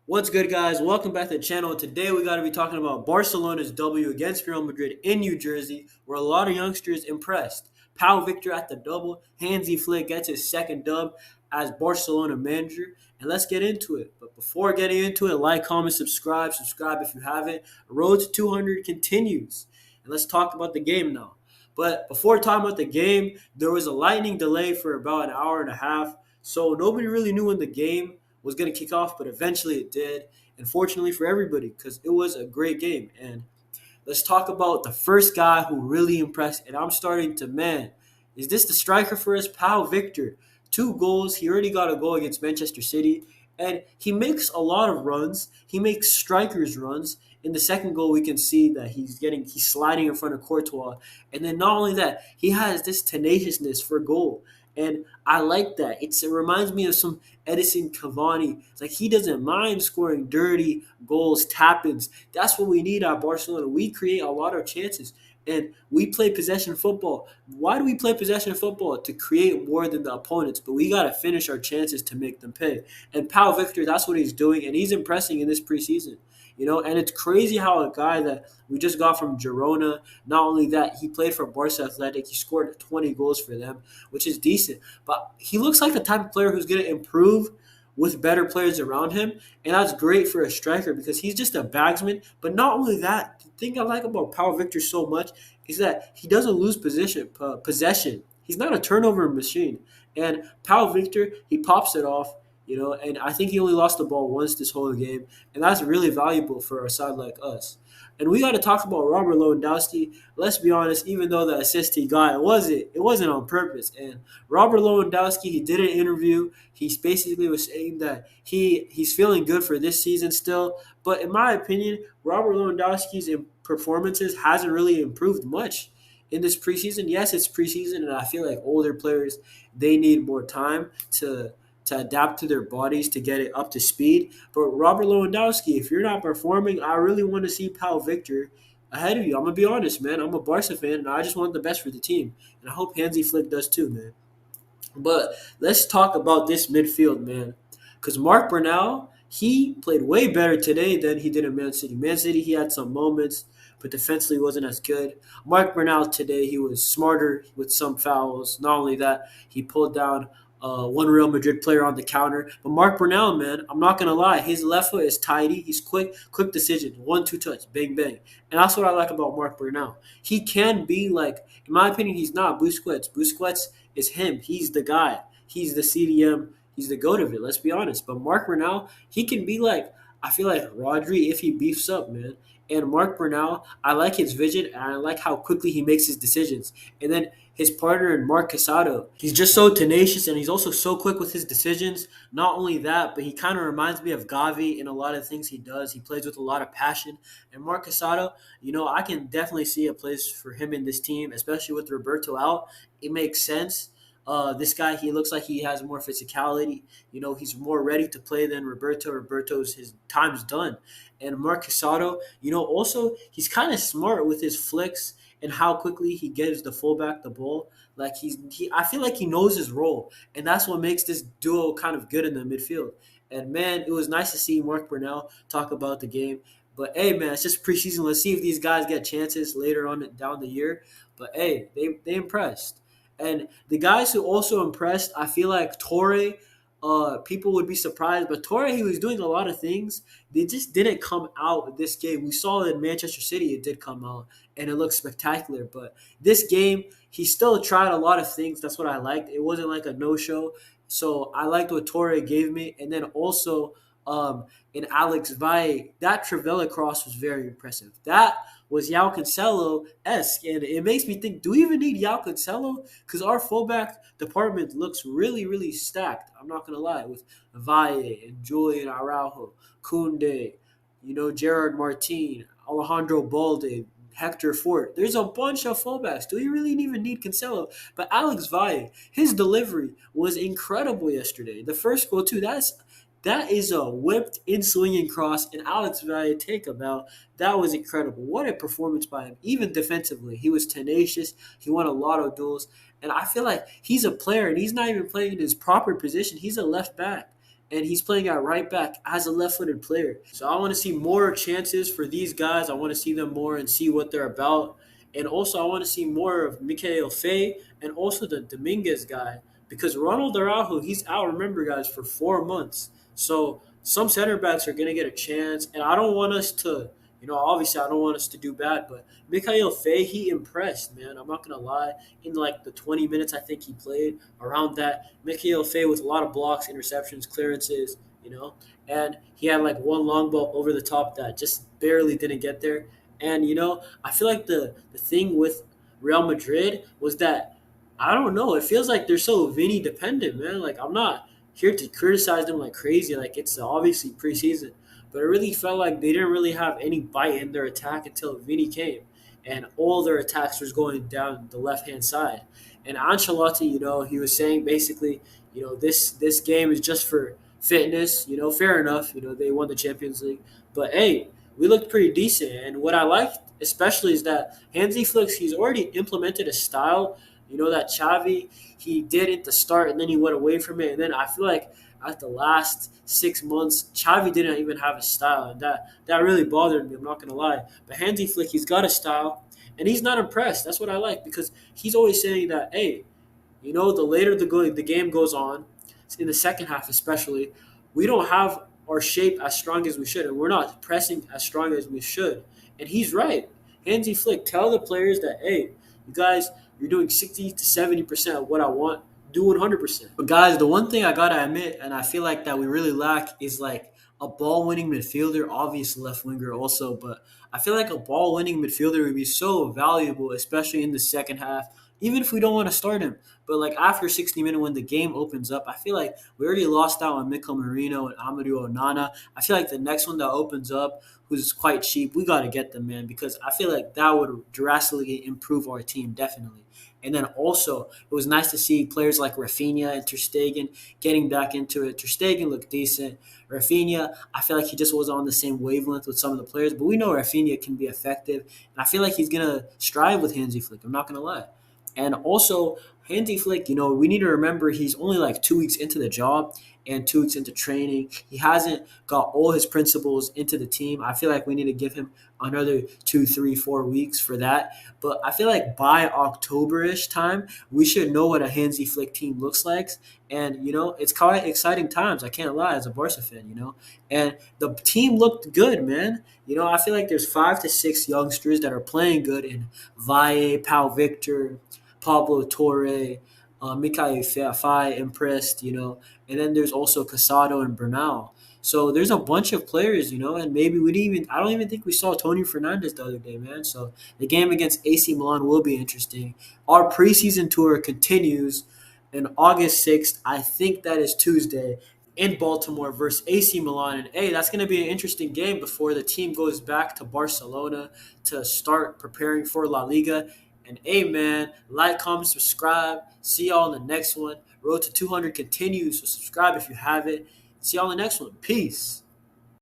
What's good, guys? Welcome back to the channel. Today, we got to be talking about Barcelona's W against Real Madrid in New Jersey, where a lot of youngsters impressed. PAU victor at the double. Hansi Flick gets his second dub as Barcelona manager. And let's get into it. But before getting into it, like, comment, subscribe. Subscribe if you haven't. Road to 200 continues. And let's talk about the game now. But before talking about the game, there was a lightning delay for about an hour and a half. So nobody really knew when the game was going to kick off, but eventually it did. And fortunately for everybody, because it was a great game. And let's talk about the first guy who really impressed. And I'm starting to, man, is this the striker for us? PAU Victor. 2 goals. He already got a goal against Manchester City. And he makes a lot of runs. He makes strikers runs. In the second goal, we can see that he's sliding in front of Courtois. And then not only that, he has this tenaciousness for goal. And I like that. It reminds me of some Edison Cavani. It's like he doesn't mind scoring dirty goals, tap-ins. That's what we need at Barcelona. We create a lot of chances, and we play possession football. Why do we play possession football? To create more than the opponents, but we got to finish our chances to make them pay. And PAU Victor, that's what he's doing, and he's impressing in this preseason. And it's crazy how a guy that we just got from Girona, not only that, he played for Barca Athletic. He scored 20 goals for them, which is decent. But he looks like the type of player who's going to improve with better players around him. And that's great for a striker because he's just a bagsman. But not only that, the thing I like about PAU Victor so much is that he doesn't lose possession. He's not a turnover machine. And PAU Victor, he pops it off. And I think he only lost the ball once this whole game, and that's really valuable for a side like us. And we got to talk about Robert Lewandowski. Let's be honest, even though the assist he got, it wasn't on purpose. And Robert Lewandowski, he did an interview. He basically was saying that he's feeling good for this season still. But in my opinion, Robert Lewandowski's performances hasn't really improved much in this preseason. Yes, it's preseason, and I feel like older players, they need more time to adapt to their bodies to get it up to speed. But Robert Lewandowski, if you're not performing, I really want to see PAU Victor ahead of you. I'm going to be honest, man. I'm a Barca fan, and I just want the best for the team. And I hope Hansi Flick does too, man. But let's talk about this midfield, man. Because Marc Bernal, he played way better today than he did in Man City. Man City, he had some moments, but defensively wasn't as good. Marc Bernal today, he was smarter with some fouls. Not only that, he pulled down one Real Madrid player on the counter. But Marc Bernal, man, I'm not going to lie. His left foot is tidy. He's quick decision. 1-2 touch, bang, bang. And that's what I like about Marc Bernal. He can be like, in my opinion, he's not Busquets. Busquets is him. He's the guy. He's the CDM. He's the goat of it, let's be honest. But Marc Bernal, he can be like, I feel like Rodri if he beefs up, man. And Marc Bernal, I like his vision, and I like how quickly he makes his decisions. And then his partner in Marc Casado, he's just so tenacious, and he's also so quick with his decisions. Not only that, but he kind of reminds me of Gavi in a lot of things he does. He plays with a lot of passion. And Marc Casado, I can definitely see a place for him in this team, especially with Roberto out. It makes sense. This guy, he looks like he has more physicality. He's more ready to play than Roberto. His time's done. And Marc Casado, also he's kind of smart with his flicks and how quickly he gives the fullback the ball. Like I feel like he knows his role, and that's what makes this duo kind of good in the midfield. And man, it was nice to see Marc Bernal talk about the game. But hey, man, it's just preseason. Let's see if these guys get chances later on down the year. But hey, they impressed. And the guys who also impressed, I feel like Torre, people would be surprised, but Torre, he was doing a lot of things. They just didn't come out this game. We saw it in Manchester City, it did come out, and it looked spectacular. But this game, he still tried a lot of things. That's what I liked. It wasn't like a no-show. So I liked what Torre gave me. And then also in Alex Valle, that Trivela cross was very impressive. That was Yao Cancelo-esque, and it makes me think, do we even need Yao Cancelo? Because our fullback department looks really, really stacked. I'm not going to lie, with Valle and Julian Araujo, Koundé, Gerard Martin, Alejandro Balde, Hector Fort. There's a bunch of fullbacks. Do we really even need Cancelo? But Alex Valle, his delivery was incredible yesterday. The first goal, too, that is a whipped in swinging cross, and Alex Valle take him out. That was incredible. What a performance by him. Even defensively, he was tenacious. He won a lot of duels, and I feel like he's a player, and he's not even playing in his proper position. He's a left back, and he's playing at right back as a left-footed player. So I want to see more chances for these guys. I want to see them more and see what they're about. And also, I want to see more of Mikhail Faye and also the Dominguez guy because Ronald Araujo, he's out, remember, guys, for 4 months. So some center backs are going to get a chance. And I don't want us to, obviously, I don't want us to do bad, but Mikhail Faye, he impressed, man. I'm not going to lie. In like the 20 minutes I think he played, around that, Mikhail Faye with a lot of blocks, interceptions, clearances, and he had like one long ball over the top that just barely didn't get there. And I feel like the thing with Real Madrid was that I don't know. It feels like they're so Vinny dependent, man. Like I'm not here to criticize them like crazy. Like it's obviously preseason, but it really felt like they didn't really have any bite in their attack until Vinny came, and all their attacks was going down the left hand side. And Ancelotti, he was saying basically, this game is just for fitness. Fair enough. They won the Champions League, but hey, we looked pretty decent. And what I liked especially is that Hansi Flick, he's already implemented a style, that Xavi, he did at the start and then he went away from it. And then I feel like at the last 6 months, Xavi didn't even have a style. And that really bothered me, I'm not going to lie. But Hansi Flick, he's got a style and he's not impressed. That's what I like because he's always saying that, hey, the later the game goes on, in the second half especially, we don't have our shape as strong as we should, and we're not pressing as strong as we should. And he's right. Hansi Flick, tell the players that, hey, you guys, you're doing 60 to 70% of what I want. Do 100%. But guys, the one thing I gotta admit, and I feel like that we really lack, is like a ball-winning midfielder, obvious left winger also, but I feel like a ball-winning midfielder would be so valuable, especially in the second half, even if we don't want to start him. But like after 60 minutes when the game opens up, I feel like we already lost out on Mikel Merino and Amadou Onana. I feel like the next one that opens up, who's quite cheap, we got to get them, man, because I feel like that would drastically improve our team, definitely. And then also, it was nice to see players like Rafinha and Ter Stegen getting back into it. Ter Stegen looked decent. Rafinha, I feel like he just wasn't on the same wavelength with some of the players, but we know Rafinha can be effective, and I feel like he's going to strive with Hansi Flick. I'm not going to lie. And also, Hansi Flick, we need to remember he's only like 2 weeks into the job and 2 weeks into training. He hasn't got all his principles into the team. I feel like we need to give him another 2, 3, 4 weeks for that. But I feel like by October-ish time, we should know what a Hansi Flick team looks like. And, it's quite exciting times. I can't lie as a Barca fan. And the team looked good, man. I feel like there's 5 to 6 youngsters that are playing good in Valle, PAU Victor, Pablo Torre, Mikhail Faye impressed, and then there's also Casado and Bernal. So there's a bunch of players, and maybe I don't even think we saw Tony Fernandez the other day, man. So the game against AC Milan will be interesting. Our preseason tour continues on August 6th. I think that is Tuesday in Baltimore versus AC Milan. And hey, that's going to be an interesting game before the team goes back to Barcelona to start preparing for La Liga. And hey, man, like, comment, subscribe. See y'all in the next one. Road to 200 continues, so subscribe if you haven't. See y'all in the next one. Peace.